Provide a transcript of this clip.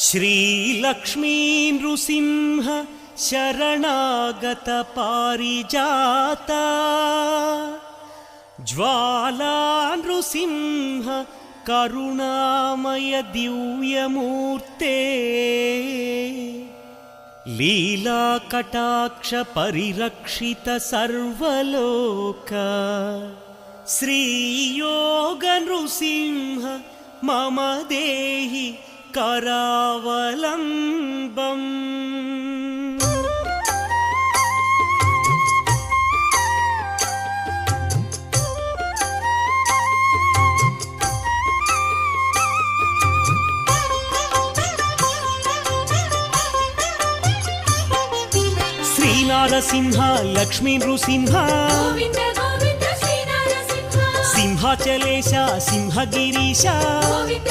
श्रीलक्ष्मी नृसिंह शरणागत पारिजाता ज्वाला नृसिंह करुणामय दिव्यमूर्ते लीला कटाक्ष परिरक्षित सर्वलोक श्रीयोग नृसिंह मम देहि करावलम्बम्। श्रीनारसिंह लक्ष्मी नृसिंह गोविंद गोविंद श्रीनारसिंह सिंहाचलेश सिंहगिरीश गोविंद